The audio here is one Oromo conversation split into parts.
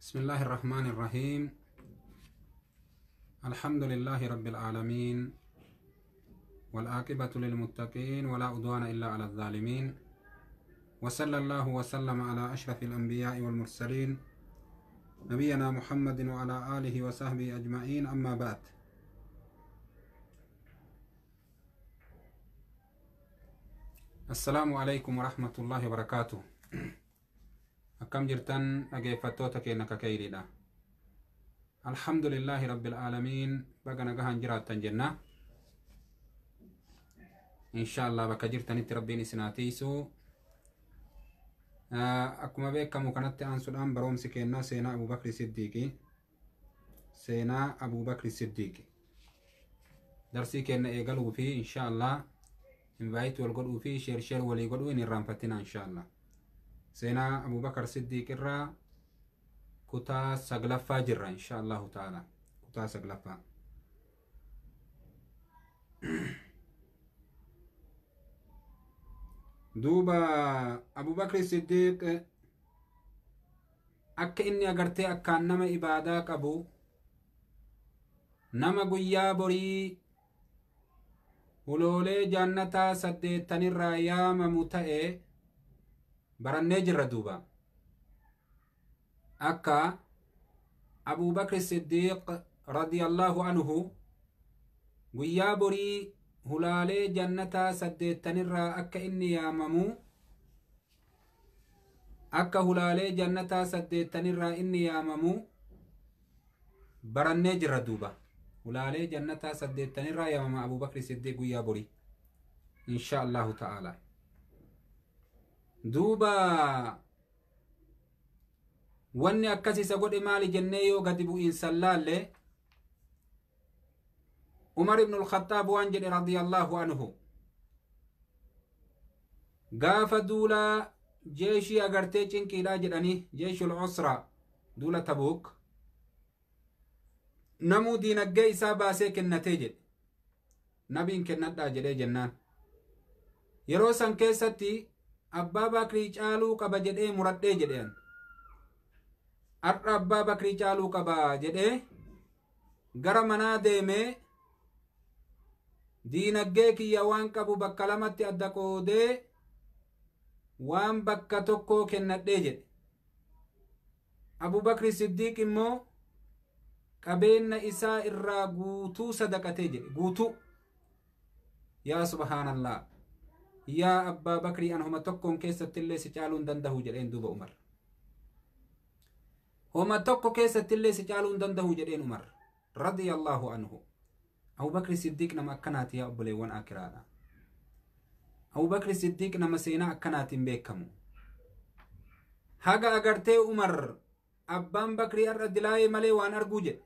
بسم الله الرحمن الرحيم. الحمد لله رب العالمين والعاقبة للمتقين ولا عدوان إلا على الظالمين، وصلى الله وسلم على أشرف الأنبياء والمرسلين نبينا محمد وعلى آله وصحبه أجمعين، أما بعد. السلام عليكم ورحمة الله وبركاته. أكم جرتن أجيفتوتك إنك كيريدا. الحمد لله رب العالمين. بقنا جهان جراتن جنة إن شاء الله. بك جرتن تربيني سناتيسو أكما بيك مكانت عن سلام بروم سكينا سينا أبو بكر الصديق. سينا أبو بكر الصديق درسي كنا إيقلوا فيه إن شاء الله. invite والقلوا فيه شير ولي قلوا إن الرامفتنا إن شاء الله. سينا أبو بكر الصديق الرا كتا سقلفا جرا إن شاء الله تعالى. كتا سقلفا دوبا أبو بكر الصديق أكا إني أغرتي أكا نما إباداك أبو نما قيا بري ولولي جانتا سديتني الرايا مموتئ برني جرا دوبا أكا أبو بكر الصديق رضي الله عنه قيا بري هلالي جنتا سديتني الرا أكا إني ياممو أكا هلالي جنتا سديتني الرا إني ياممو برني جرا دوبا هلالي جنتا سديتني الرا يامم أبو بكر الصديق قيا بري إن شاء الله تعالى. دوبا واني أكاسي سقود إمالي جنيو قدبو إنسان لالي عمر بن الخطاب وانجل رضي الله عنه قاف دولا جيشي أغرتي چنكي لاجداني جيش العسرة دولا تبوك نمو دين الجيسا باسيك النتيجة نبين كنت جدي جنان يروسان كيستي أبا بكري جالو قبا جدي مردي جديان أبا بكري جالو قبا جدي غرمنا ديمي دينaggeeki ya waan qabu bakka lamatti adda qoodee waan bakka tokko kennadhee jedhe. Abu Bakr Siddiq immoo qabeenya isaa irraa guutuu sadaqatee jedhe. Guutuu yaa subhaanallah. yaa abbaa bakrii an homa tokkoon keessatti illee si caaluun dandahu jedheen duuba Umar. homa tokko keessatti illee si caaluun dandahu jedheen Umar radiyallahu anhu. أبو بكر الصديق نما أكنات يا أبو ليوان أكرادا. أبو بكر الصديق نما سينا أكنات بيكمو هاga أغرتي عمر أبان بكري الردلاي ملي وان أرجوجة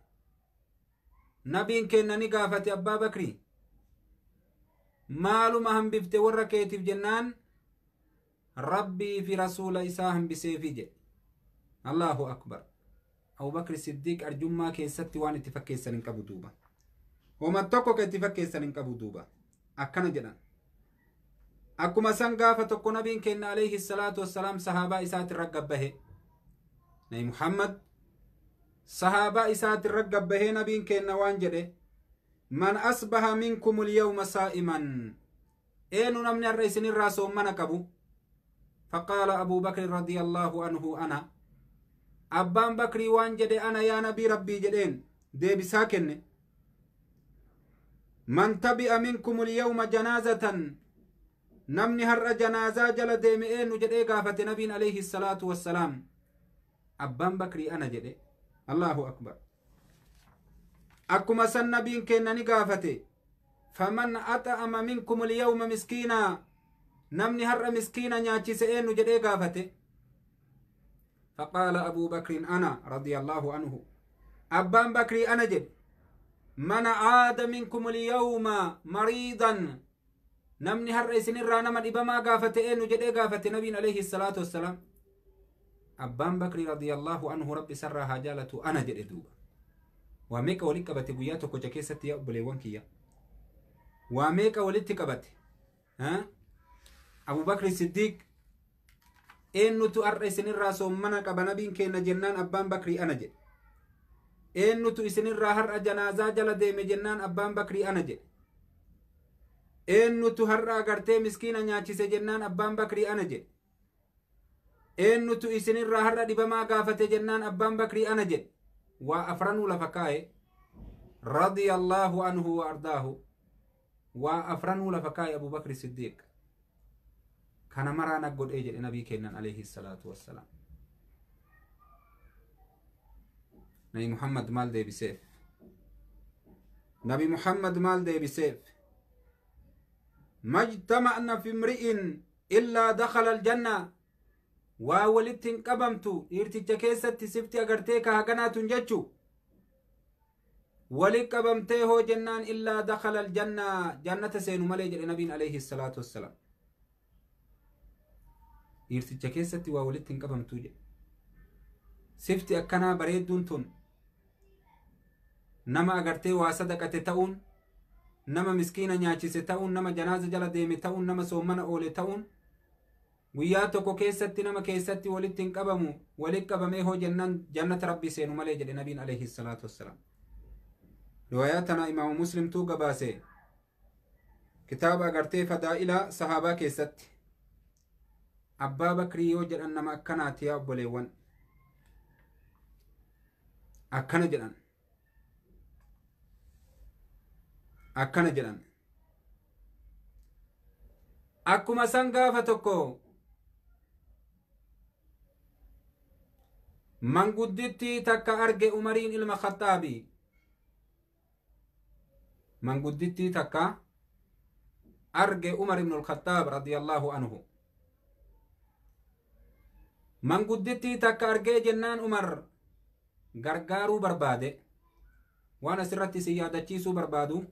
نبين كنني قافت أبا بكري مالو مهم بفت وركيت في جنان ربي في رسول إساهم بسيفيجة. الله أكبر. أبو بكر الصديق أرجما كيستي وان اتفكي سنين كبدوبا وما توكو كتفكي سنين كبدوبا أكنا جنان أكما سنقافة توكو نبين كن عليه الصلاة والسلام صحابة إسات الرقب به نبي محمد صحابة إسات الرقب به نبين كن وانجده من أصبح منكم اليوم صائما إنو نمني الرئيسين الراسو منكبو. فقال أبو بكر رضي الله عنه أنا أبان بكري وانجده أنا يا نبي ربي جدين دي بساكن من تبع منكم اليوم جنازة نمني هر جنازة جل ديمئين نجد قافة نبي عليه الصلاة والسلام. أبان بكري أنا جدي. الله أكبر. أكما سن نبين كنني قافة فمن أطعم منكم اليوم مسكينا نمني هر مسكينا نياتي سئين نجد قافة. فقال أبو بكر أنا رضي الله عنه أبان بكري أنا جدي. من عاد منكم اليوم مريضا نمني هر إسن الرانا من إبما قافت إنو جدي قافت نبي عليه الصلاة والسلام. أبان بكر رضي الله عنه رب سرها جالته أنا جدي دوبا واميك ولك بتقوياتو كجاكيسة يا أبو ليوانكيا واميك ولتك بت أبو بكر الصديق eennutu har'a isinirraa soommana qaba nabiin keenya jennaan abbaan bakrii ana jedhe eennutu isinirraa har'a janaazaa jala deeme jennaan abbaan bakrii ana jedhe eennutu har'a agartee miskiina nyaachise jennaan abbaan bakrii ana jedhe eennutu isinirraa har'a dhibamaa gaafate jennaan abbaan bakrii ana jedhe waa afranuu lafa kaa'e radiyallaahu anhu wa ardaahu waa afranuu lafa kaa'e Abu-bakirsidiiq kana maraan godhee jedhe nabii keennan alayhi salaatu wassalaam nabi Muhammad maal deebiseef nabi Muhammad maal deebiseef majtama'na fi imri'in illaa dakhala aljanna waa walitti hin qabamtu dhiirticha keessatti sifti agartee ka haganaatun jechu walit qabamtee hoo jennaan illaa dakhala aljanna jannata seenu malee jedhe nabiin alayhi salaatu wassalaam dhiirticha keessatti waa walitti hin qabamtu jedhe sifti akkanaa bareedduun tun nama agartee waa sadaqate ta'uun nama miskiina nyaachise ta'uun nama janaaza jala deeme ta'uun nama soommana oole ta'uun guyyaa tokko keessatti nama keessatti walitti hin qabamu walit qabamee hoo jennaan jannata rabbii seenu malee jedhe nabiin alayhi salaatu wassalaam riwaayaa tana imaamu muslimtuu gabaase kitaaba agartee fadaa'ila sahaabaa keessatti abbaa bakrii yoo jedhan nama akkanaati yaa obboleewwan akkana jedhan akkuma san gaafa tokko manguddittii takka arge umariin ilma khaxaabii manguddittii takka arge umar ibn al-khattaab radiyallahu anhu manguddittii takka argee jennaan umar gargaaruu barbaade waan asirratti si yaadachiisuu barbaadu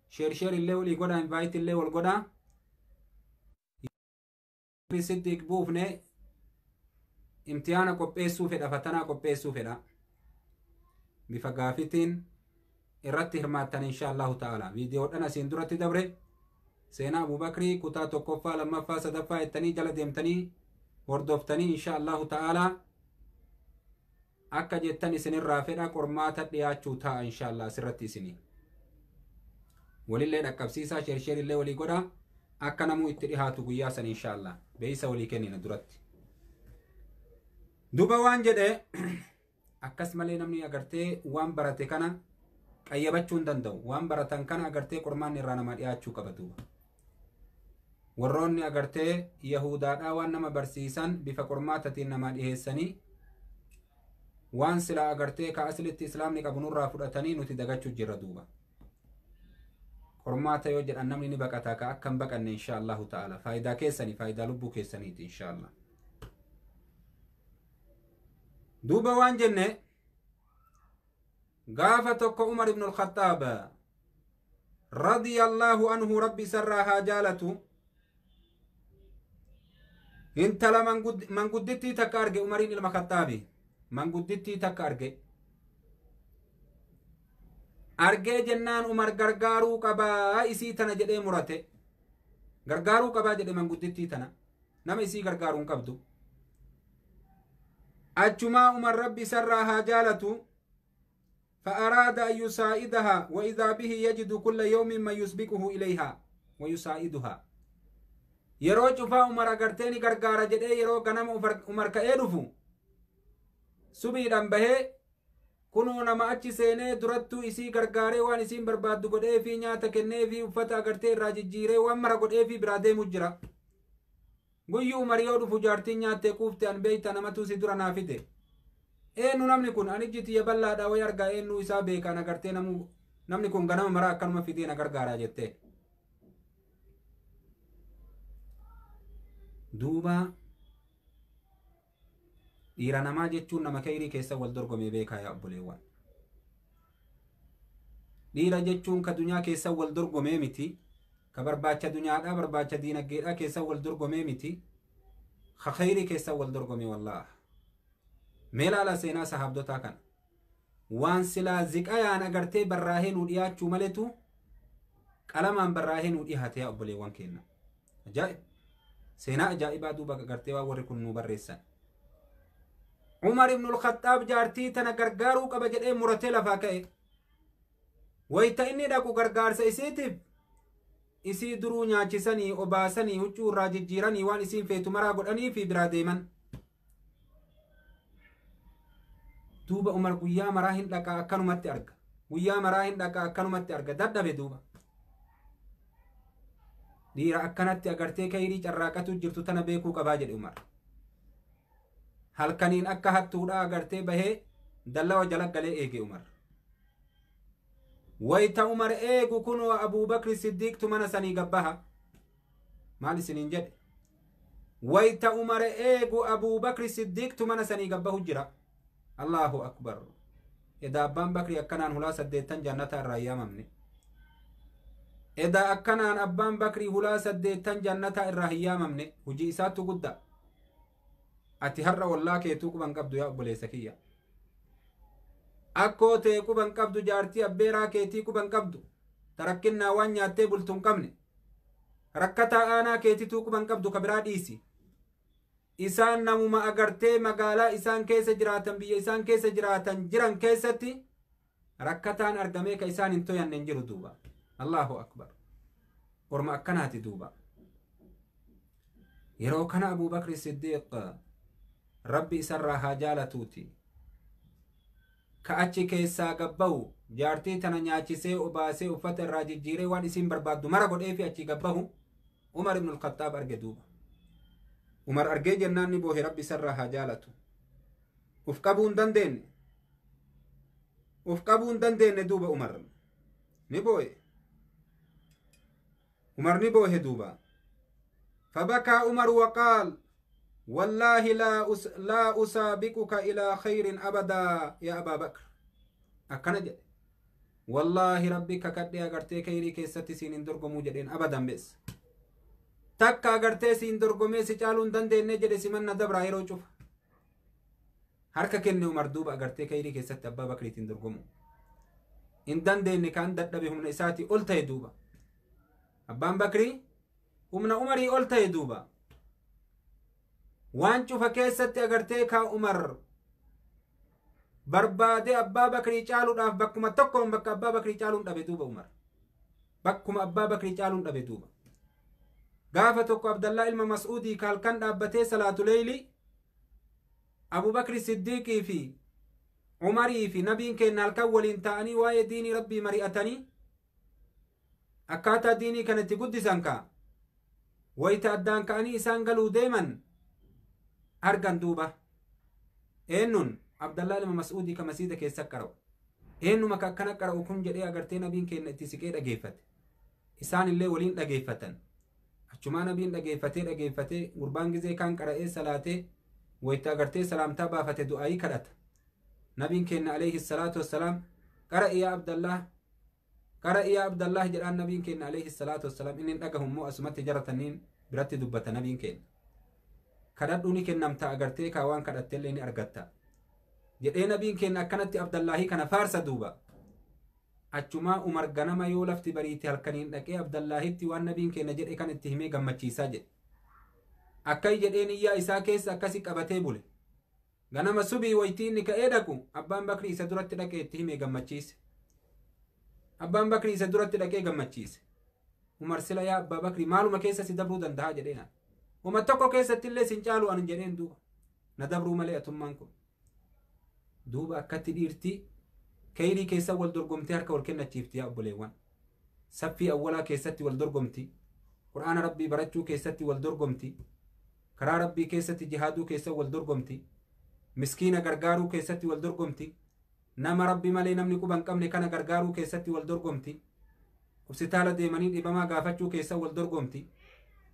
sheer illee walii godhaa invaayit illee wal godhaa siddiiq buufne imtihaana qopheessuu fedha fatanaa qopheessuu fedha bifa gaafitiin irratti hirmaattan insha Allahu ta'ala viidiyoodhaan asiin duratti dabre seenaa Abubakrii kutaa tokkoffaa lammaffaa sadaffaa jettanii jala deemtanii hordoftanii insha Allahu ta'ala akka jettan isinirraa fedha qormaata dhiyaachuu ta'a insha Allah asirratti isinii walillee dhaqqabsiisaa sheer illee walii godhaa akka namuu itti dhihaatu guyyaa san insha Allah beeysa walii kennina duratti duba waan jedhe akkas malee namni agartee waan barate kana qayyabachuu hin danda'u waan baratan kana agartee qormaanni irraa nama dhiyaachuu qaba duuba warroonni agartee yahudaadhaa waan nama barsiisan bifa qormaatatiin nama dhiheessanii waan silaa agartee ka aslitti islaamni qabu nurraa fudhatanii nuti dagachuu jirra duuba qormaata yoo jedhan namni ni baqata ka akka hin baqanne insha Allahu ta'ala faayidaa keessanii faayidaa lubbuu keessaniiti insha Allah duuba waan jenne gaafa tokko umar ibn al-khattaab radiyallahu anhu rabbi sarraa haa jaalatu intala manguddittii takka arge umariin ilma khattaabi manguddittii takka argee jennaan umar gargaaruu qabaa isii tana jedhee murate gargaaruu qabaa jedhe manguddittii tana nama isii gargaaruu hin qabdu achumaa umar rabbi sarraa haa jaalatu فأراد أن يساعدها وإذا به يجد كل يوم ما يسبقه إليها ويساعدها يرو شوفا عمر أغرتيني غرغارة جدي يرو غنم عمر كأيدفو سبيدان به كنو نما أچي سيني درتو إسي غرغاري وان إسين بربادو قد في نياتا كني في وفتا أغرتي راجي جيري وامرا قد في برادي مجرى قيو عمر يودفو جارتي نياتي كوفتي أن بيتا نمتو سيدورا نافته eenyu namni kun ani jiti yaballaadha way argaa eenyu isaa beekan agartee namni kun ganama maraa akkanuma fidee na gargaaraa jettee duuba dhiira namaa jechuun nama kayrii keessa wal dorgomee beekaa yaa obboleewwan dhiira jechuun ka dunyaa keessa wal dorgomee miti ka barbaacha dunyaadhaa barbaacha diinagdeedhaa keessa wal dorgomee miti ka kayrii keessa wal dorgomee wallaah meelaala seenaa sahaabdotaa kana waan silaa ziqayaan agartee barraahee nu dhiyaachuu maletu qalamaan barraahee nu dhiyaate yaa obboleewwan keenya ajaa'ib seenaa ajaa'ibaa duuba gartee waa warri kun nu barreessan. Umar ibn al-Khattaab jaartii tana gargaaruu qaba jedhee muratee lafaa ka'e. Wayita inni dhaqu gargaarsa isiitiif isii duruu nyaachisanii obaasanii huccuu irraa jijjiiranii waan isiin feetu maraa godhanii fi biraa deeman. Duuba Umar guyyaa maraa hin dhaqaa akkanumatti arga. Guyyaa maraa hin dhaqaa akkanumatti arga. Dadhabe duuba. Dhiira akkanatti agartee kayrii carraaqatu jirtu tana beekuu qabaa jedhe Umar. Halkaniin akka hattuudha agartee bahee dallawa jala galee eege Umar. Wayita Umar eegu kunoo Abu-bakirsidiiqtu mana sanii gabbaha. Maal isiniin jedhe? Wayita Umar eegu Abu-bakirsidiiqtu mana sanii gabbahu jira. Allahu akbar. Eda abbaan Bakri akkanaan hulaa 8 jannata irraa hiyyaamamne. Eda akkanaan abbaan Bakri hulaa 8 jannata irraa hiyyaamamne hujii isaatu guddaa. Ati har'a wallaa keetuu quban qabdu yaa obboleessa kiyya. Akkoo ta'e quban qabdu jaartii abbeeraa keetii quban qabdu. Tarakkinnaa waan nyaattee bultuun qabne. Rakkataa aanaa keetituu quban qabdu ka biraa dhiisi. Isaan namuma agartee magaalaa isaan keessa jiraatan biyya isaan keessa jiraatan jiran keessatti rakkataan argamee ka isaan hin toyanne hin jiru duuba. Allahu akbar. Orma akkanaati duuba. Yeroo kana Abu-bakirsidiiq rabbi isarraa haa jaalatuuti. Ka achi keessaa gabbahu jaartii tana nyaachisee obaasee uffata irraa jijjiiree waan isiin barbaaddu mara godhee fi achi gabbahu Umar ibn al-Khattaab arge duuba. Umar argee jennaan ni boohe rabbi isarraa haa jaalatu. Uf qabuu hin dandeenye. Uf qabuu hin dandeenye duuba Umar. Ni boohe. Umar ni boohe duuba. فبكى عمر وقال والله لا أسابقك إلى خير أبدا يا أبا بكر. أكنا جد والله ربك قد أغرتي كيري كيستي سين درقمو جدين أبدا بس takka agartee siin dorgomee si caaluun dandeenye jedhe simanna dabraa yeroo cufa harka kenne Umar duuba agartee kayrii keessatti abbaa Bakriitiin dorgomu hin dandeenye kaan dadhabe humna isaati ol ta'e duuba abbaan Bakrii humna Umarii ol ta'e duuba waan cufa keessatti agartee kaa Umar barbaade abbaa Bakrii caaluudhaaf bakkuma tokkoon bakka abbaa Bakrii caaluun dhabe duuba Umar bakkuma abbaa Bakrii caaluun dhabe duuba. Gaafa tokko Abdallah ilma Mas'uudii halkan dhaabbatee salaatu leeyli Abu-bakirsidiiqii fi Umarii fi nabiin keenya halkan waliin ta'anii waa'ee diinii rabbii mari'atanii akkaataa diinii kanatti guddisan kaa wayita addaan ka'anii isaan galuu deeman argan duuba eenyuun Abdallah ilma Mas'uudii ka masiida keessa qara'u eenyuma ka akkana qara'u kun jedhee agartee nabiin keenya itti siqee dhageeffate isaan illee waliin dhageeffatan. Achuma nabiin dhageeffatee gurbaan gizee kaan qara'ee salaatee wayita agartee salaamtaa baafate du'aayii kadhata. Nabiin keenya alayhi salaatu wassalaam qara'i yaa Abdallah jedhaan nabiin keenya alayhi salaatu wassalaam inni dhagahummoo asumatti jarataniin biratti dubbata nabiin keenya. Kadhadhuu ni kennamta agartee kaa waan kadhatteellee ni argatta. Jedhee nabiin keenya akkanatti Abdallahii kana faarsa duuba. Achuma Umar ganama yoo lafti bariite halkaniin dhaqee Abdallahitti waan nabiin keenya jedhe kan itti himee gammachiisaa jedhe. Akkai jedheen iyyaa isaa keessa akkasi qabatee bule. Ganama subii wayitii inni ka'ee dhaqu abbaan Bakrii isa duratti dhaqee itti himee gammachiise. Abbaan Bakrii isa duratti dhaqee gammachiise. Umar sila yaa abbaa Bakrii maaluma keessa si dabruu danda'a jedheena. Uma tokko keessatti illee sin caalu an jedheen duuba. Na dabruu malee atummaan kun. Duuba akkatti dhiirtii kayrii keessa wal dorgomtee harka wal kennachiifti yaa obboleewwan. Saffii awwalaa keessatti wal dorgomti. Qur'aana rabbii barachuu keessatti wal dorgomti. Karaa rabbii keessatti jihaaduu keessa wal dorgomti. Miskiina gargaaruu keessatti wal dorgomti. Nama rabbi malee namni quban qabne kana gargaaruu keessatti wal dorgomti. Hospitaala deemanii dhibamaa gaafachuu keessa wal dorgomti.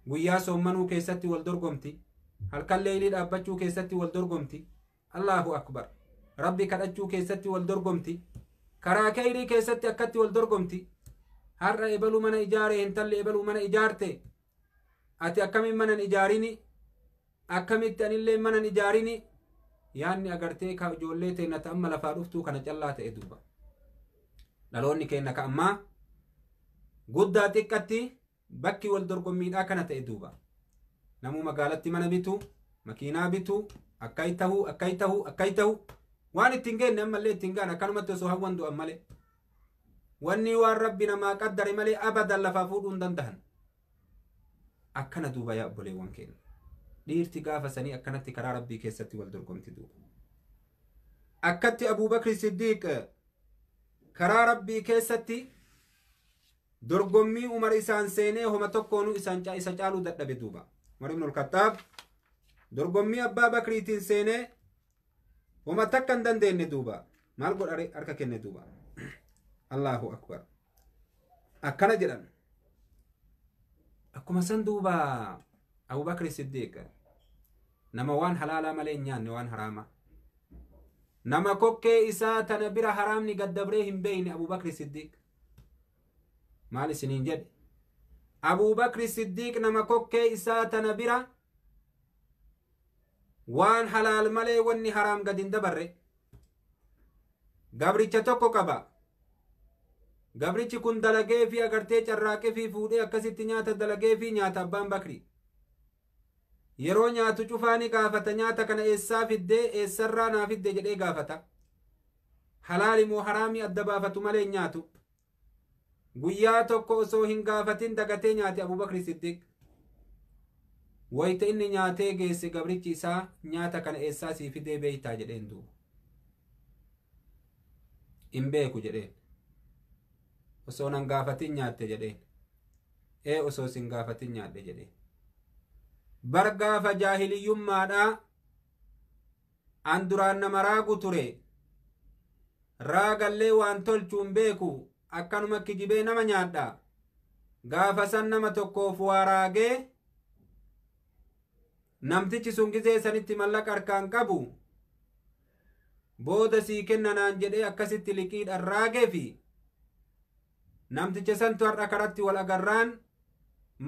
Guyyaa soommanuu keessatti wal dorgomti. Halkan leelii dhaabbachuu keessatti wal dorgomti. Allahu akbar. Rabbi kadhachuu keessatti wal dorgomti. Karaa kayrii keessatti akkatti wal dorgomti. Har'a ebaluu mana ijaare hintalli ebaluu mana ijaarte. Ati akkamiin mana ijaarini? Akkamitti anillee mana ijaarini? Yaanni agartee ka ijoollee teenya ta'amma lafaa dhuftuu kana callaa ta'e duuba. Dhaloonni keenya ka ammaa guddaa xiqqatti bakki wal dorgommiidhaa kana ta'e duuba. namu magaalatti mana bitu makiinaa bitu akkay tahu waan ittiin geenne ammallee ittiin gaan akkanumatti osoo hawwan du'an malee wanni waan rabbi namaa qaddare malee abadan lafaa fuudhuu hin danda'an akkana duuba yaa obboleewwan keenya dhiirti gaafa sanii akkanatti karaa rabbii keessatti wal dorgomti duuba akkatti Abu-bakirsidiiq karaa rabbii keessatti dorgommii Umar isaan seenee homa tokkoonu isa caaluu dadhabe duuba Umar ibn al-Khattaab dorgommii Abbaa Bakriitiin seenee homa takka hin dandeenye duuba maal godhare harka kenne duuba Allahu akbar akkana jedhan akkuma san duuba Abu-bakirsidiiq nama waan halaalaa malee hin nyaanne waan haraama nama kokkee isaa tana bira haraamni gaddabree hin beeyne Abu-bakirsidiiq maal isiniin jedhe Abu-bakirsidiiq nama kokkee isaa tana bira waan halaal malee wanni haraam gad hin dabarre gabricha tokko qaba gabrichi kun dalagee fi agartee carraaqee fi fuudhee akkasitti nyaata dalagee fi nyaata abbaan bakri yeroo nyaatu cufaani gaafata nyaata kana eessaa fiddee eessarraa naa fidde jedhee gaafata halaali moo haraamii adda baafatu malee nyaatu guyyaa tokko osoo hin gaafatin dagatee nyaate Abu-bakirsidiiq wayta inni nyaatee geesse gabrichi isaa nyaata kana eessaa sii fidee beeytaa jedheen duuba hin beeku jedheen osoo nan gaafatin nyaatte jedheen osoo sin gaafatin nyaadhe jedheen bar gaafa jaahiliyyummaadhaa an duraan nama raagu ture raagallee waan tolchuun beeku akkanuma kijibee nama nyaadha gaafa san nama tokkoof waa raagee namtichi sun gizee sanitti mallaqa harkaan qabu booda sii kenna naan jedhee akkasitti liqiidhaan raagee fi namticha santu har'a karatti wal agarraan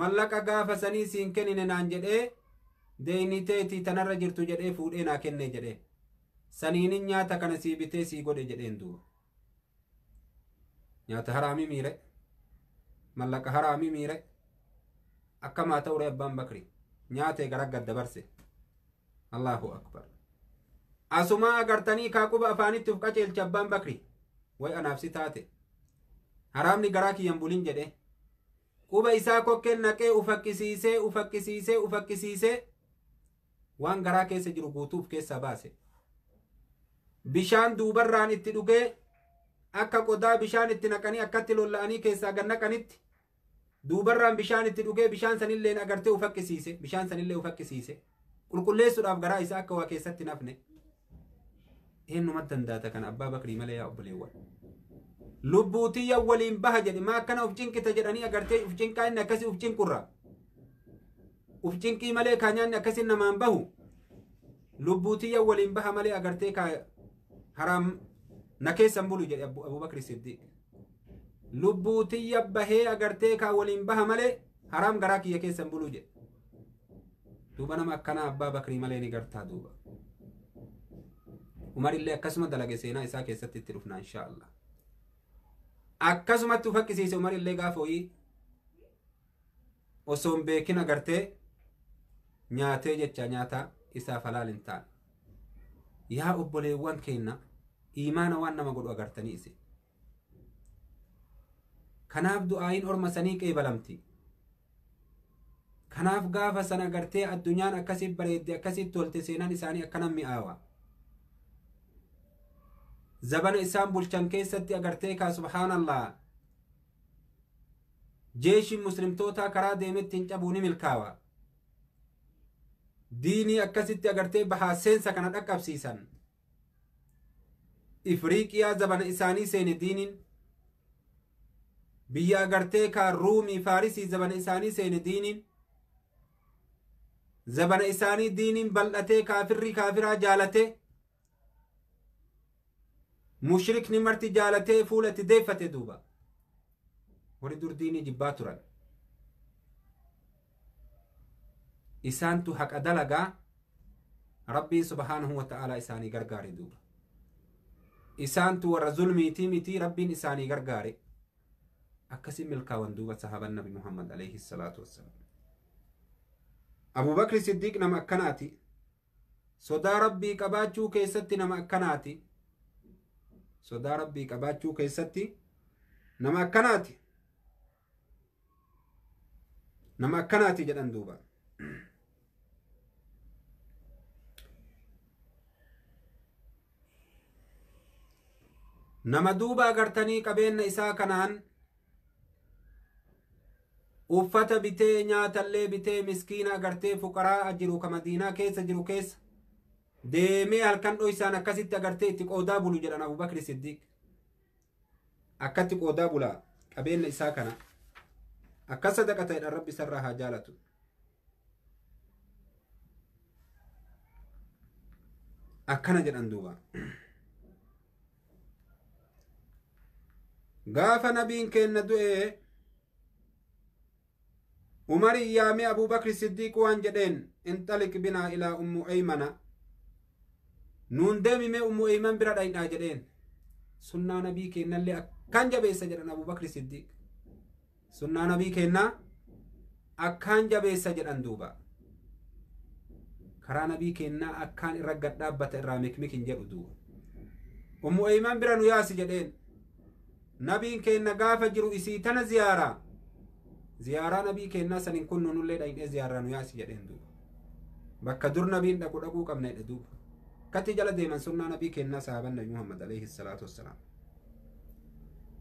mallaqa gaafa sanii siin kennine naan jedhee deeyniteetii tanarra jirtu jedhee fuudhee naa kenne jedhee saniinin nyaata kana sii bitee sii godhe jedheen duuba nyaata haraamii miire mallaqa haraamii miire akkamaa ta'ure abbaan bakri nyaatee gara gaddabarse Allahu akbar asumaa agartanii kaaquba afaanitti uf qaceelcha abbaan bakri way anaaf si taate haraamni garaa kiyyan bulin jedhe quba isaa kokkeen naqee ufakkisiisee waan garaa keessa jiru guutuuf keessaa baase bishaan duubarraan itti dhugee akka qodaa bishaan itti naqanii akkatti lolla'anii keessaa gad naqanitti duubarraan bishaan itti dhugee bishaan sanillee agartee ufakkisiise bishaan sanillee ufakkisiise qulqulleessuudhaaf garaa isaa akka waa keessatti nafne eenyuma dandaata kana abbaa bakrii malee yaa obboleewwan lubbuutiyya waliin baha jedhe maa akkana uf cinqita jedhanii agartee uf cinqaa inni akkasii uf cinqurra uf cinqii malee kaanyaanni akkasii namaan bahu lubbuutiyya waliin baha malee agartee kaa haraam na keessan bulu jedhe Abu-bakirsidiiq lubbuutiyya bahee agartee kaa waliin baha malee haraam garaa kiyya keessan bulu jedhe duuba nama akkanaa abbaa bakrii malee ni gartaa duuba Umar illee akkasuma dalage seenaa isaa keessatti itti dhufna inshaa Allah akkasumatti ufakkisiise Umar illee gaafa hoyii osoo hin beekin agartee nyaatee jecha nyaata isaaf halaal hin taane yaa obboleewwan keenya iimaana waan nama godhu agartanii isin kanaaf du'aayin orma sanii qeebalamti kanaaf gaafa san agartee addunyaan akkasitti bareedde akkasitti tolte seenaan isaanii akkanan mi'aawa zabana isaan bulchan keessatti agartee kaa subhaanallah jeeshiin muslimtootaa karaa deemetti hin cabuu ni milkaawa diinii akkasitti agartee bahaa seensa kana dhaqqabsiisan ifriiqiyaa zabana isaanii seene diiniin biyya agartee kaa ruumii faarisii zabana isaanii seene diiniin zabana isaanii diiniin bal'atee kaafirri kaafiraa jaalatee mushrikni marti jaalatee fuulatti deeffate duuba warri dur diinii jibbaa turan isaantu haqa dalagaa rabbii subhaanahu wa ta'ala isaanii gargaare duuba isaantu warra zulmiitii mitii rabbiin isaanii gargaare akkasi milkaawan duuba sahaban nabi Muhammad alayhi salaatu wassalaam Abu-bakirsidiiq nama akkanaati. Sodaa rabbii qabaachuu keessatti nama akkanaati. Sodaa rabbii qabaachuu keessatti nama akkanaati. Nama akkanaati jedhan duuba. Nama duuba agartanii qabeenya isaa kanaan uffata bitee nyaatallee bitee miskiina agartee fuqaraa jiru ka Madiinaa keessa jiru keessa deemee halkan dhoysaan akkasitti agartee itti qoodaa bulu jedhan Abu-bakirsidiiq. Akkatti qoodaa bulaa qabeenya isaa kana akka sadaqa ta'edhaan rabbi isarraa haa jaalatu. Akkana jedhan duuba. Gaafa nabiin keenna du'ee Umari yaamee Abu-bakirsidiiq waan jedheen inxaliq binaa ilaa ummu eymana nuun deemimee ummu eyman bira dhaynaa jedheen. Sunnaa nabii keennallee akkaan jabeessa jedhan Abu-bakirsidiiq. Sunnaa nabii keennaa akkaan jabeessa jedhan duuba. Karaa nabii keennaa akkaan irra gad dhaabbata irraa mikmik hin jedhu duuba. Ummu eyman bira nu yaasi jedheen. Nabiin keenna gaafa jiru isii tana ziyaaraa. Ziyaaraa nabii keennaa sanin kun nunullee dhaynee ziyaaraa nu yaasi jedheen duuba. Bakka dur nabiin dhaquu qabna jedhe duuba. Kati jala deeman sunnaa nabii keennaa sahaban nabi Muhammad alayhi salaatu wassalaam.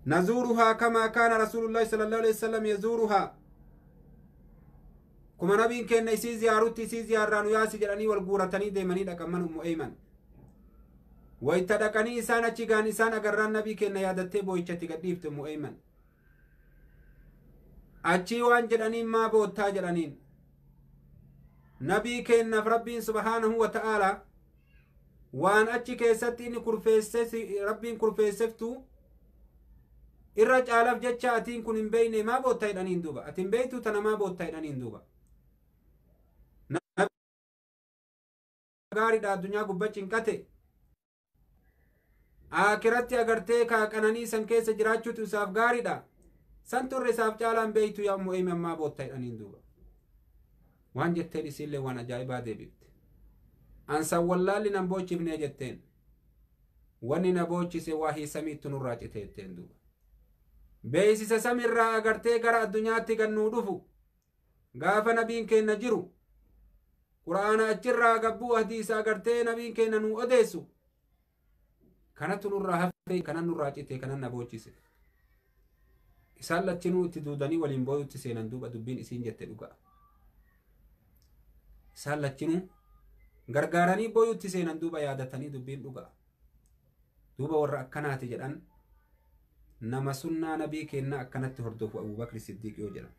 نزورها كما كان رسول الله صلى الله عليه وسلم يزورها كما نبي كان يسي زيارتي سي زياران ياسي جراني والغورتني ديمني دكمن ام ايمن ويتدكني انسان اچغان انسان اگران نبي كان يادته بويچتي گديفت ام ايمن اچي وان جراني ما بوتا جرانين نبي كان ربي سبحانه وتعالى وان اچي كيستي ني كرفيس ربي كرفيسفتو irra caalaf jecha atiin kun hin beeyne maa boottaa jedhaniin duuba. Atiin beeytu tana maa boottaa jedhaniin duuba. Gaariidha addunyaa gubbachi hin qate. Akiratti agartee kaaqananii san keessa jiraachuutu isaaf gaariidha. San turre isaaf caalaan beeytu yaa ummu eyman maa boottaa jedhaniin duuba. Waan jetteen isiillee waan ajaa'ibaa deebifte. Ansan wallaalli nan boochifnee jetteen. Wanni na boochise waa hiisamiittu nurraa cite jetteen duuba. Beeksisa samirraa agartee gara addunyaatti gannuu dhufu gaafa nabiin keenna jiru quraana achirraa gabbuu hadiisa agartee nabiin keenna nu odeessu kanatu nurraa hafe kanan nurraa cite kanan na boochise. Isaan lachinuu itti duudanii waliin booyutti seenan duuba dubbiin isiin jette dhugaa. Isaan lachinuu gargaaranii booyutti seenan duuba yaadatanii dubbiin dhugaa. Duuba warra akkanaati jedhan nama sunnaa nabii keenna akkanatti hordofu Abu-bakirsidiiq yoo jedhan.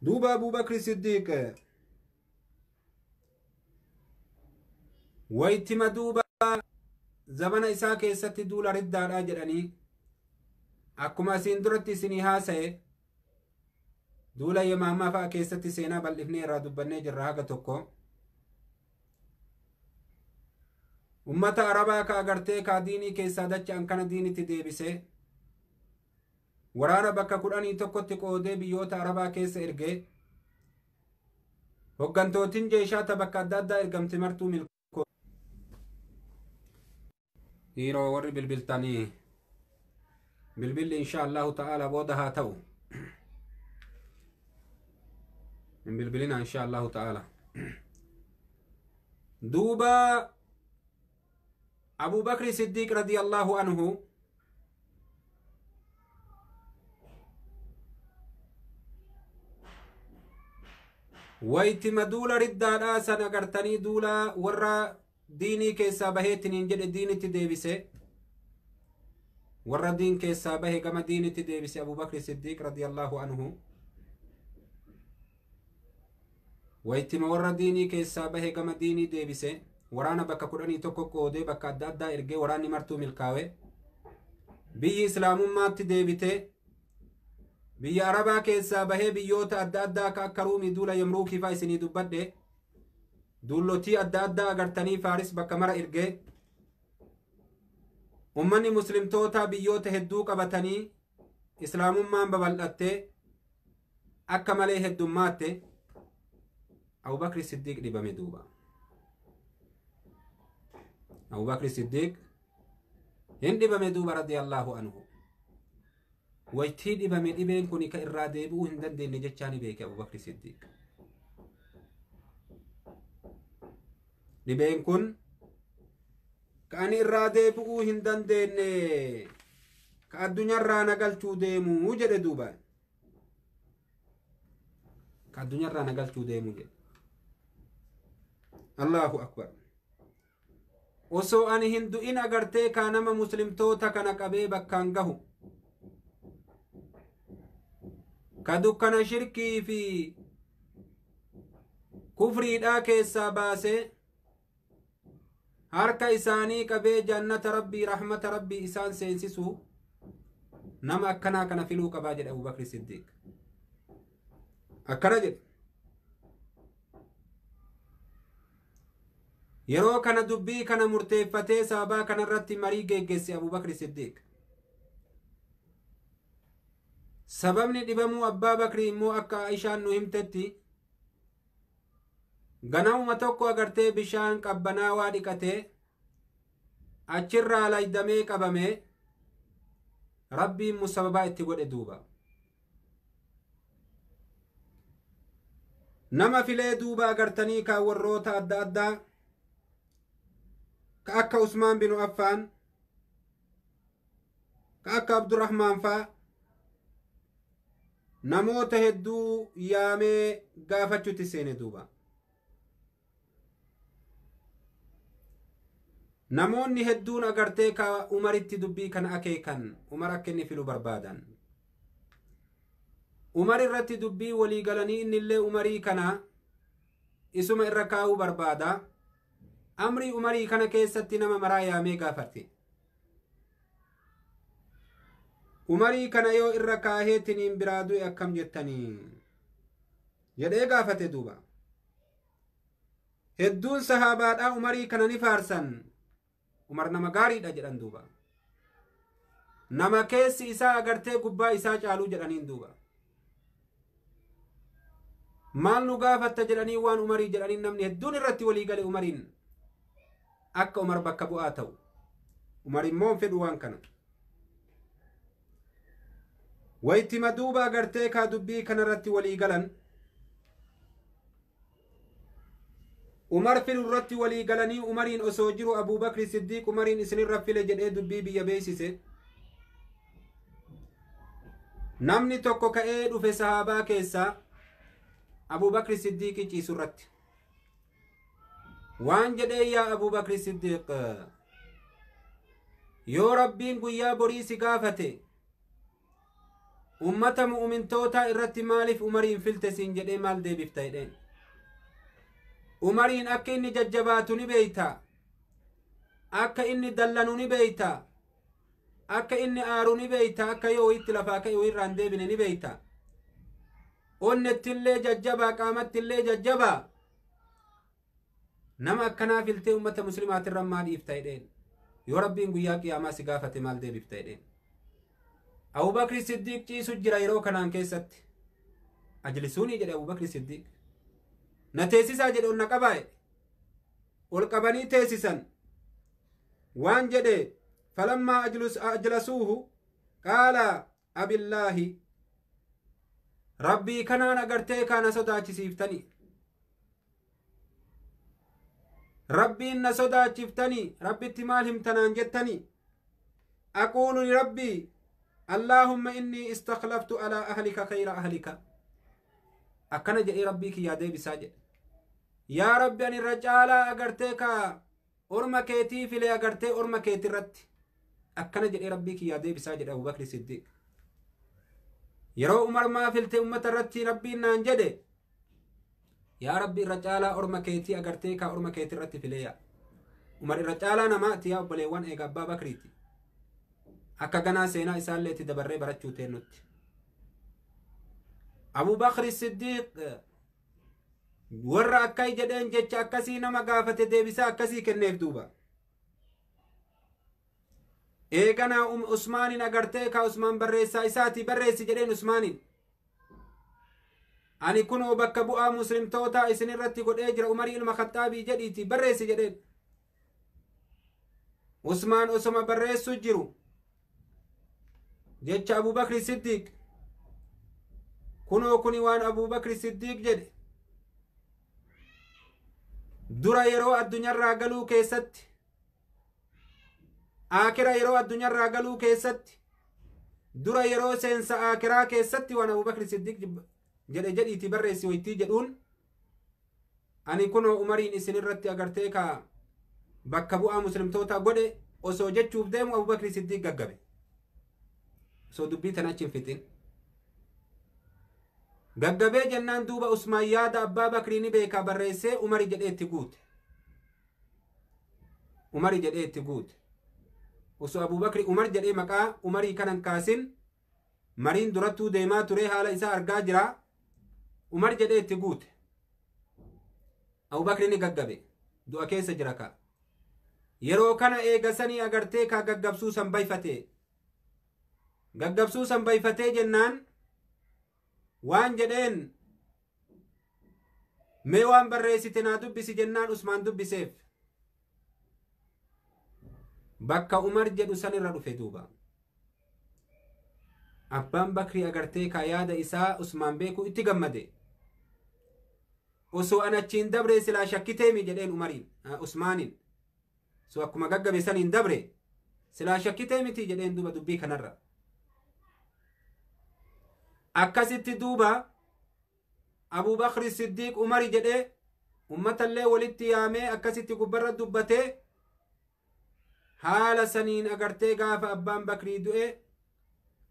Duuba Abu-bakirsidiiq waytima duuba zamana isaa keessatti duula riddaadhaa jedhanii akkuma asiin duratti isinii haasa'e duula yamaamaa fa'a keessatti seenaa bal'ifnee irraa dubbannee jirra haga tokko. Ummata arabaa ka agartee ka diinii keessaa dacha'an kana diinitti deebise waraana bakka 11tti qoodee biyyoota arabaa keessa ergee hoggantootiin jeeshaata bakka adda addaa ergamte martuu milkoo. Dhiiroo warri bilbiltanii bilbilli insha Allahu ta'ala booda haa ta'u. Hin bilbilina insha Allahu ta'ala. Duuba Abu-bakirsidiiq radiyallahu anhu waytima duula riddaadhaa san agartanii duula warra diinii keessaa baheettiniin jedhe diinitti deebise warra diin keessaa bahe gama diinitti deebise Abu-bakirsidiiq radiyallahu anhu waytima warra diinii keessaa bahe gama diinii deebise waraana bakka 11 qoodee bakka adda addaa ergee waraanni martuu milkaawe biyyi islaamummaatti deebite biyya arabaa keessaa bahee biyyoota adda addaa akka ruumii duula yamruukii faa isinii dubbadhe duullotii adda addaa agartanii faaris bakka mara ergee ummanni muslimtoota biyyoota hedduu qabatanii islaamummaan babal'attee akka malee heddummaate Abubakirsidiiq dhibame duuba. Abubakirsidiiq hin dhibame duuba radiyallahu anhu. Waytii dhibame dhibeen kun ka irraa deebi'uu hin dandeenye jechaani beeke Abubakirsidiiq. Dhibeen kun ka ani irraa deebi'uu hin dandeenye ka addunyaarraa nagalchuu deemuu jedhe duuba. Ka addunyaarraa nagalchuu deemuu jedhe. Allahu akbar. Osoo ani hin du'in agartee kaa nama muslimtoota kana qabee bakkaan gahu. Ka dukkana shirkii fi kufriidhaa keessaa baasee harka isaanii qabee jannata rabbii rahmata rabbii isaan seensisu nama akkanaa kana filuu qabaa jedhe Abubakirsidiiq. Akkana jedhe. Yeroo kana dubbii kana murteeffatee saabaa kanarratti marii geggeesse Abubakirsidiiq. Sababni dhibamuu abbaa Bakrii immoo akka Aishaan nu himtetti ganamuma tokko agartee bishaan qabbanaawaa dhiqatee achirraa laydamee qabamee rabbiin musababaa itti godhe duuba. Nama filee duuba agartanii kaawwarroota adda addaa ka akka Usmaan binu Affaan ka akka Abdurrahmaan faa namoota hedduu yaamee gaafachuutti seene duuba. Namoonni hedduun agartee ka Umaritti dubbii kana akeekan Umar akka inni filu barbaadan. Umar irratti dubbii walii galanii inni illee Umarii kana isuma irra kaa'uu barbaada. Amrii Umarii kana keessatti nama maraa yaamee gaafate. Umarii kana yoo irra kaaheetiniin biraa du'e akkam jettanii jedhee gaafate duuba. Hedduun sahaabaadhaa Umarii kana ni faarsan. Umar nama gaariidha jedhan duuba. Nama keessi isaa agartee gubbaa isaa caaluu jedhaniin duuba. Maal nu gaafatta jedhanii waan Umarii jedhaniin namni hedduun irratti walii gale Umariin akka Umar bakka bu'aa ta'u. Umar immoo fedhu waan kana. Waytima duuba agartee kaa dubbii kanarratti walii galan. Umar filu irratti walii galanii Umariin osoo jiru Abubakirsidiiq Umariin isinirra file jedhee dubbii biyya beeksise. Namni tokko ka'ee dhufe sahaabaa keessaa Abubakirsidiiq ciisu irratti. Waan jedhee yaa Abubakirsidiiq yoo rabbiin guyyaa borii si gaafate ummata mu'mintoota irratti maaliif Umariin filte siin jedhee maal deebifta jedheen. Umariin akka inni jajjabaatu ni beeyta. Akka inni dallanu ni beeyta. Akka inni aaru ni beeyta. Akka yoo itti lafaa ka'e irraan deebine ni beeyta. Onnettillee jajjabaa qaamattillee jajjabaa. Nama akkanaa filtee ummata muslimaatirra maal dhiifta jedheen. Yoo rabbiin guyyaa qiyaamaa si gaafate maal deebifta jedheen. Abubakirsidiiq ciisu jira yeroo kanaan keessatti. Ajlisuunii jedhe Abubakirsidiiq. Na teessisaa jedhe onna qabaa'e. Ol qabanii teessisan. Waan jedhe falammaa ajlasuuhu qaala abillaahi rabbii kanaan agartee kaana sodaachisiiftanii. Rabbiin na sodaachiftanii rabbitti maal himtanaan jettanii. Aquulu rabbii Allaahumma inni istakhlaftu alaa ahlika khayra ahlika. Akkana jedhee rabbii kiyyaa deebisaa jedhe. Yaa rabbi ani irra caalaa agartee kaa orma keetii filee agartee orma keetirratti. Akkana jedhee rabbii kiyyaa deebisaa jedhe Abubakirsidiiq. Yeroo Umar maa filte ummata irratti rabbiin naan jedhe. Yaa rabbi irra caalaa orma keetii agartee kaa orma keetirratti filee yaa. Umar irra caalaa namaati yaa obboleewwan eega abbaa Bakriiti. Akka ganaa seenaa isaallee itti dabarree barachuu teennutti. Abubakirsidiiq warra akkay jedheen jecha akkasii nama gaafate deebisaa akkasii kenneef duuba. eegana Usmaanin agartee ka Usmaan barreessaa isaati barreessi jedheen Usmaanin ani kunoo bakka bu'aa muslimtoota isin irratti godhee jira Umarii ilma Khaxaabii jedhiiti barreessi jedheen Usmaan osoma barreessu jiru jecha Abu-bakirsidiiq kunoo kuni waan Abu-bakirsidiiq jedhe dura yeroo addunyaarraa galuu keessatti akira yeroo addunyaarraa galuu keessatti dura yeroo seensa akiraa keessatti waan Abu-bakirsidiiq jedhe jedhiiti barreessi waytii jedhuun ani kunoo Umariin isin irratti agartee ka bakka bu'aa muslimtoota godhe osoo jechuuf deemu Abu-bakirsidiiq gaggabe osoo dubbii tan achi hin fixin gaggabee jennaan duuba Usmaan yaada abbaa Bakrii ni beekaa barreessee Umari jedhee itti guute Umari jedhee itti guute osoo Abu-bakri Umar jedhee maqaa Umarii kanan kaasin mariin durattuu deemaa ture haala isaa argaa jira Umar jedhee itti guute Abu-bakri ni gaggabe du'a keessa jira ka yeroo kana eegasanii agartee ka gaggabsuu san bayfatee jennaan waan jedheen mee waan barreessite naa dubbisi jennaan Usmaan dubbiseef bakka Umar jedhu san irra dhufe duuba abbaan Bakrii agartee ka yaada isaa Usmaan beeku itti gammade osoo an achiin dabre silaa shakkiteemi jedheen Umariin Usmaanin so akkuma gaggabe saniin dabre silaa shakkiteemiti jedheen duuba dubbii kanarra akkasitti duuba Abu-bakirsidiiq Umari jedhee ummatallee walitti yaamee akkasitti gubbarra dubbatee haala saniin agartee gaafa abbaan Bakrii du'e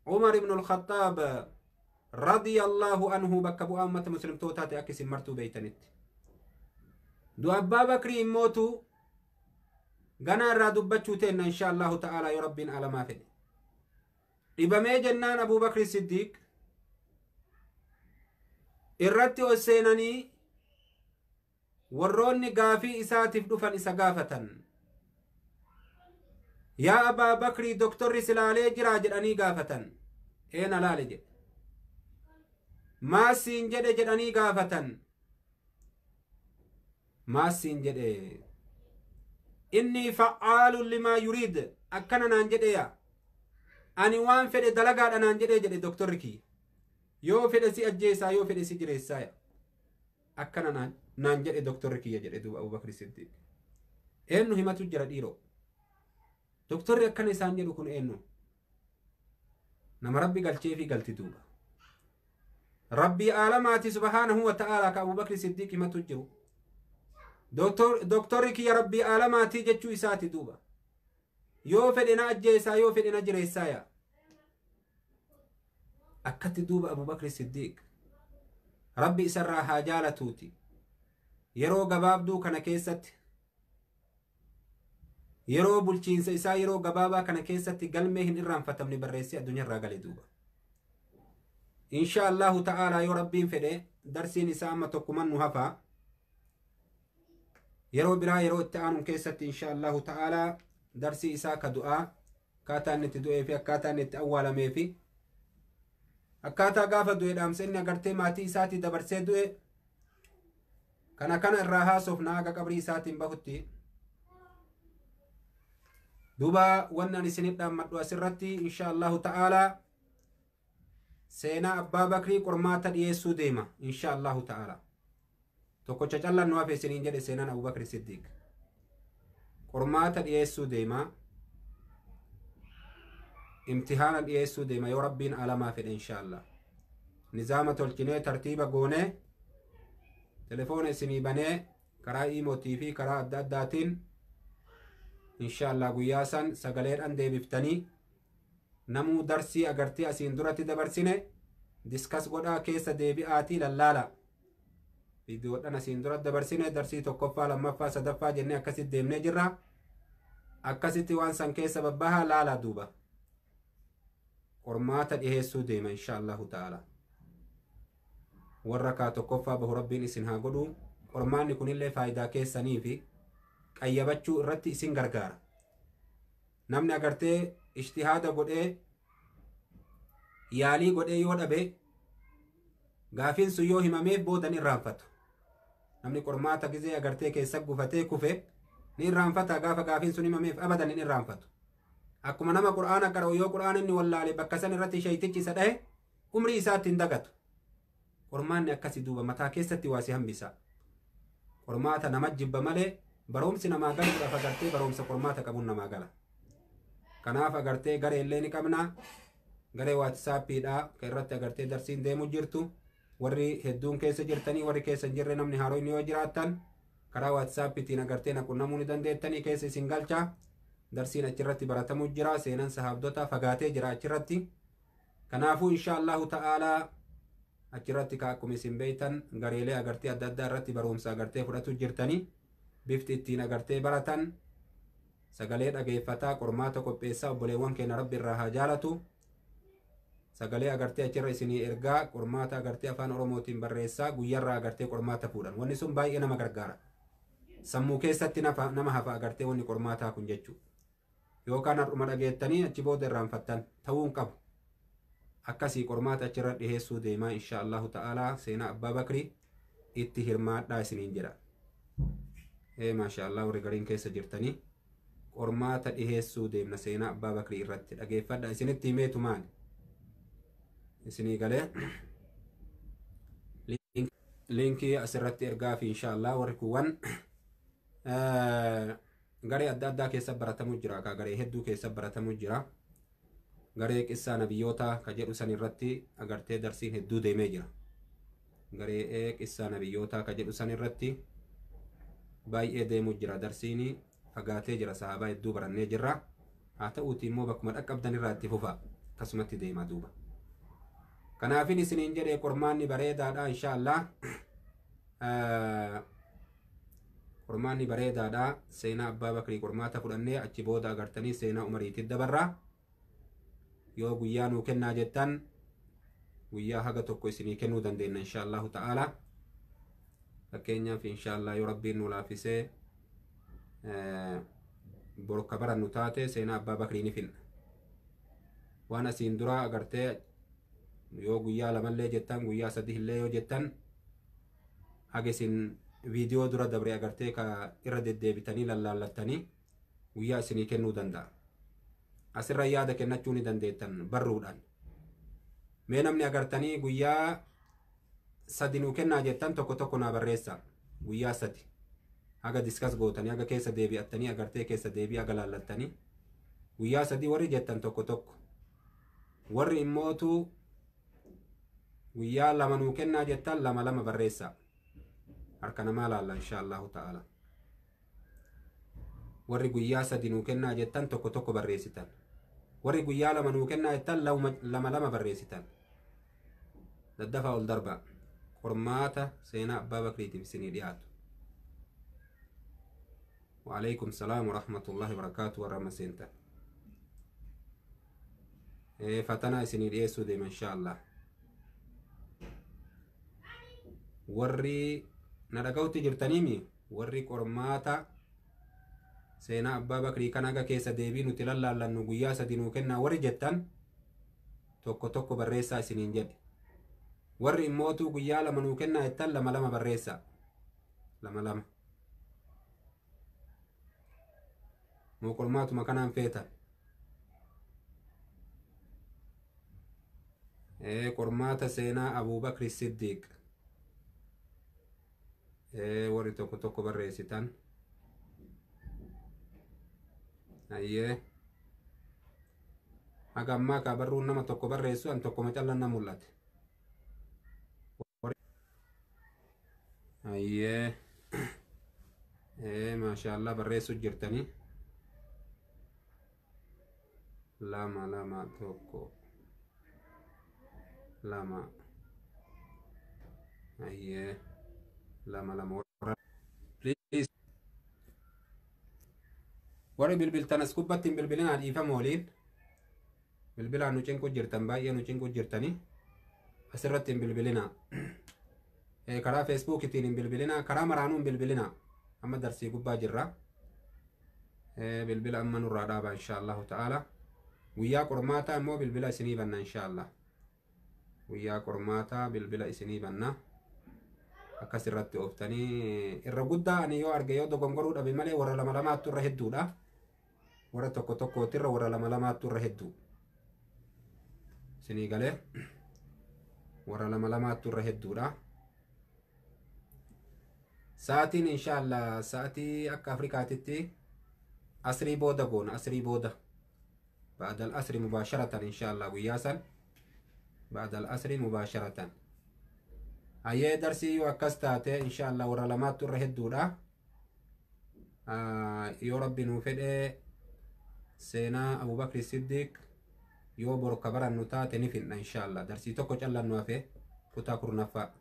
Umar ibn al-Khattaab radiyallahu anhu bakka bu'aa ummata muslimtootaati akka isin martuu beeytanitti du'a abbaa Bakrii immootu ganaa irraa dubbachuu teenna insha Allahu ta'ala yoo rabbiin alamaa fedhe dhibamee jennaan Abu-bakirsidiiq irratti ol seenanii warroonni gaafii isaatiif dhufan isa gaafatan yaa abbaa Bakrii doktorri silaalee jiraa jedhanii gaafatan eena laale jedhe maasiin jedhe jedhanii gaafatan maasiin jedhe inni fa'aalun limaa yuriid akkana naan jedhe yaa ani waan fedhe dalagaadha naan jedhe doktorri kiyya yoo fedhe si ajjeesaa yoo fedhe si jireessaa akkana naan jedhe doktorri kiyya jedhe duuba Abu-bakirsidiiq eenyu himatu jira dhiiroo doktorri akkana isaan jedhu kun eenyu nama rabbi galchee fi galti duuba rabbii aalamaati subhaanahu wa ta'aalaa ka Abu-bakirsidiiq himatu jiru doktorri kiyya rabbii aalamaati jechuu isaati duuba yoo fedhe na ajjeesaa yoo fedhe na jireessaa akkatti duuba Abu-bakirsidiiq rabbi isarraa haa jaalatuuti yeroo gabaabduu kana keessatti yeroo bulchiinsa isaa yeroo gabaabaa kana keessatti galmee hin irraanfatamne barreessee addunyaarraa gale duuba insha Allahu ta'aalaa yoo rabbiin fedhe darsiin isaa amma tokkuman nu hafaa yeroo biraa yeroo itti aanuun keessatti insha Allahu ta'aalaa darsii isaa ka du'aa akkaataa inni itti du'ee fi akkaataa inni itti awwaalamee fi akkaataa gaafa du'e dhaamsa inni agartee maatii isaatii dabarsee du'e kana irraa haasofna aga qabrii isaatiin bahutti duuba wannan isinit dhaammadhu asirratti insha Allahu ta'aalaa seenaa abbaa Bakrii qormaata dhiyeessuu deema insha Allahu ta'aalaa tokkocha callan nu hafe isiniin jedhe seenaan Abu-bakirsidiiq qormaata dhiyeessuu deema imtihaana dhiyeessuu deema yoo rabbiin alamaa fedhe insha Allah nizaama tolchinee tartiiba goonee telefoona isinii banee karaa iimootii fi karaa adda addaatiin insha Allah guyyaa san sagaleedhaan deebiftanii namuu darsii agartee asiin duratti dabarsine diskas godhaa keessa deebi'aatii lallaala viidiyoodhaan asiin duratti dabarsine darsii tokkoffaa lammaffaa sadaffaa jennee akkasitti deemnee jirra akkasitti waan san keessa babbahaa laala duuba qormaata dhiheessuu deema insha Allahu ta'ala warra kaa tokkoffaa bahu rabbiin isin haa godhu qormaanni kunillee faayidaa keessanii fi qayyabachuu irratti isin gargaara namni agartee ijtihaada godhee yaalii godhee yoo dhabe gaafiin sun yoo himameef boodan irraanfatu. Namni qormaata gizee agartee keessa gufatee kufe ni irraanfata gaafa gaafiin sun himameef abadan hin irraanfatu. Akkuma nama qur'aana qara'u yoo qur'aana inni wallaale bakka san irratti shaytichi isa dhahe umrii isaatti hin dagatu. Qormaanni akkasi duuba mataa keessatti waa si hambisa. Qormaata nama jibba malee baroomsi namaa galuudhaaf agartee baroomsa qormaata qabuun namaa gala. Kanaaf agartee garee illee ni qabna. Garee waatisaappiidha kan irratti agartee darsiin deemu jirtu. Warri hedduun keessa jirtanii warri keessa hin jirre namni haaroo inni yoo jiraattan karaa waatisaappiitiin agartee naqunnamuu ni dandeettanii keessa isin galcha. Darsiin achirratti baratamuu jira. Seenan sahaabdota fagaatee jira achirratti. Kanaafuu insha Allahu ta'aalaa achirratti akkuma isin beeytan gareelee agartee adda addaa irratti barumsa agartee fudhatu jirtanii bifti ittiin agartee baratan sagalee dhageeffataa qormaata qopheessaa obboleewwan keenya rabbi irraa haa jaalatu. Sagalee agartee achirra isinii ergaa qormaata agartee afaan oromootiin barreessaa guyyarraa agartee qormaata fuudhan. Wanni sun baay'ee nama gargaara. Sammuu keessatti nama hafa agartee wanni qormaataa kun jechuudha. Yookaan har'uma dhageettanii achi booda irraanfattan ta'uu hin qabu. Akkasii qormaata achirra dhiheessuu deemaa insha Allahu ta'aalaa seenaa abbaa bakrii itti hirmaadhaa isiniin jedha. Maasha Allah warri gariin keessa jirtanii qormaata dhiheessuu deemna seenaa abbaa bakrii irratti dhageeffadha. Isinitti himeetu maali? Isinii galee linkii asirratti ergaa fi insha Allah warri kuwwan garee adda addaa keessa baratamuu jira. Garee hedduu keessa baratamuu jira. Garee qissaa nabiyyoota ka jedhu san irratti agartee darsiin hedduu deemee jira. Garee qissaa nabiyyoota ka jedhu san irratti baay'ee deemuu jira. Darsiin fagaatee jira. Sahaabaa hedduu barannee jirra. Haa ta'uuti immoo bakkuma dhaqqabdan irraa itti fufa akkasumatti deema duuba. Kanaafin isiniin jedhee qormaanni bareedaadha insha Allah. Qormaanni bareedaadha. Seenaa abbaa bakrii qormaata fudhannee achi booda agartanii seenaa umariitti dabarraa. Yoo guyyaa nuu kennaa jettan guyyaa haga tokko isinii kennuu dandeenya insha Allahu ta'ala. Fakkeenyaaf insha Allah yoo rabbiin nu laafisee borka barannu taate seenaa abbaa bakrii ni finna. Waan asiin dura agartee yoo guyyaa lamallee jettan guyyaa sadii illee yoo jettan haga isin viidiyoo dura dabre agartee ka irra deddeebitanii lallaallattanii guyyaa isinii kennuu danda'a. Asirra yaada kennachuu ni dandeettan barruudhaan. Mee namni agartanii guyyaa sadi nuu kennaa jettan tokko tokko naa barreessa. Guyyaa sadi haga diskas gootanii haga keessa deebi'attanii agartee keessa deebii haga laallattanii guyyaa sadi warri jettan tokko tokko. Warri immootu guyyaa lama nuu kennaa jettan lama lama barreessa. Harka namaa laalla insha Allahu ta'ala. Warri guyyaa sadi nuu kennaa jettan tokko tokko barreessitan. Warri guyyaa lama nuu kennaa jettan lama lama barreessitan. Daddafaa ol darba. Qormaata seenaa abbaa bakriitiif isinii dhiyaatu. Wa alaykum salaam wa rahmatullahi wa barakaatu warra maseentan. Fatanaa isinii dhiyeessuu deema insha Allah. Warri na dhaga'utti jirtaniimi warri qormaata seenaa abbaa bakrii kan haga keessa deebii nuti lallaallannu guyyaa sadi nuu kennaa warri jettan tokko tokko barreessaa isiniin jedhe. Warri immootu guyyaa lama nuu kennaa jettan lama lama barreessaa. Lama lama. Moo qormaatuma kanaan feetan. Qormaata seenaa Abu-bakirsidiiq. Warri tokko tokko barreessitan. Ayyee haga ammaa kaa barruun nama tokko barreessu an tokko macallan na mul'ate. Ayyee maasha Allah barreessu jirtanii. Lama lama tokko lama. Ayyee lama lama. Please warri bilbiltan as gubbatti hin bilbilinaa dhiifama waliin. Bilbilaan nu cinqu jirtan baay'ee nu cinqu jirtanii asirratti hin bilbilinaa. Karaa feesbuukitiin hin bilbilinaa karaa maraanuu hin bilbilinaa. Amma darsii gubbaa jirra. Bilbila amma nurraa dhaabaa insha Allahu ta'ala. guyyaa qormaataa immoo bilbila isinii banna inshaallah. Guyyaa qormaataa bilbila isinii banna. Akkas irratti ooftanii irra guddaa ani yoo arge yoo dogongoruu dhabe malee warra lama lamaattu irra hedduudha. Warra tokko tokkootirra warra lama lamaattu irra hedduu. Isinii galee warra lama lamaattu irra hedduudha. Sa'aatiin inshaallah sa'aatii akka Afrikaatitti asrii booda goona, asrii booda. بعد العصر مباشرة إن شاء الله وياسا بعد العصر مباشرة. أيه درسي وكستاته إن شاء الله ورا لما ترهد دولا. يا ربي نوفد سينا أبو بكر الصديق يوبر كبر النوتات نفن إن شاء الله درسي توكو جل نوافه كتا كرنفا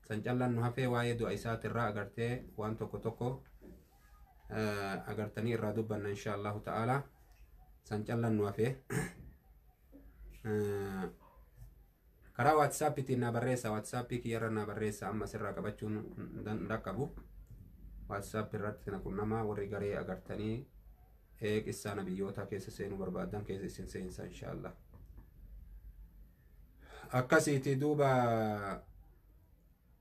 سنجل نوافه وايد وإسات الرا أجرته وان توكو أجرتني الرادوبنا إن شاء الله تعالى سنجل نوافه karaa WhatsAppitiin na barreessa. WhatsAppii kiyyarra na barreessa. Amma sirraa qabachuun rakkabu. WhatsApp irratti na qunnama warri garee agartanii qissaa nabiyyoota keessa seenuu barbaadan keessa isin seensa inshaallah. Akkasiiti duuba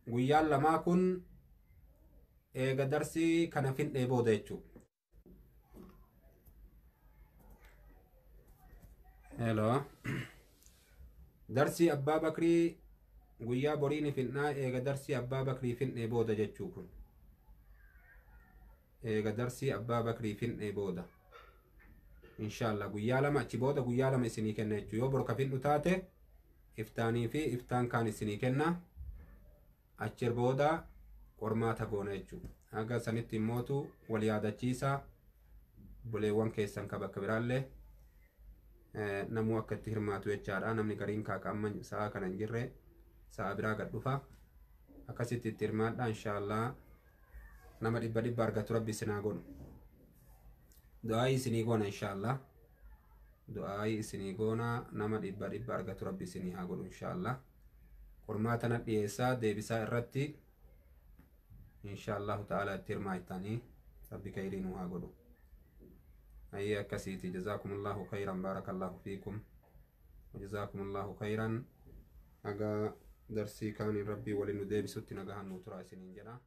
guyyaan lamaa kun eega darsii kana findhee booda jechuudha. Hello. Darsii Abbaa Bakrii guyyaa boriini finnaa eega darsii Abbaa Bakrii finnee booda jechuu kun. Eega darsii Abbaa Bakrii finnee booda. Inshaallah guyyaa lama achi booda guyyaa lama isinii kenna jechuu. Yoo borka finnu taate iftaanii fi iftaan kaan isinii kenna. Achi booda qormaata goona jechuu. Haga sanitti immootu wal yaadachiisa buleewwan keessan ka bakka biraallee. Namuu akka itti hirmaatu jechaadha. Namni gariin kaaqamma sa'a kana hin jirre sa'a biraa gad dhufa. Akkasitti itti hirmaadha inshaallah. Nama dhibba argatu rabbi isinaa godhu. Du'aayi isinii goona inshaallah. Du'aayi isinii goona nama dhibba argatu rabbi isinii haa godhu inshaallah. Qormaata na dhiyeessaa deebisaa irratti inshaallahu ta'ala itti hirmaatanii rabbi khayriin haa godhu. أيه كسيتي جزاكم الله خيرا بارك الله فيكم وجزاكم الله خيرا أجا درسي كان ربي ولندي بسوتنا جهنم ترى سنين جنا.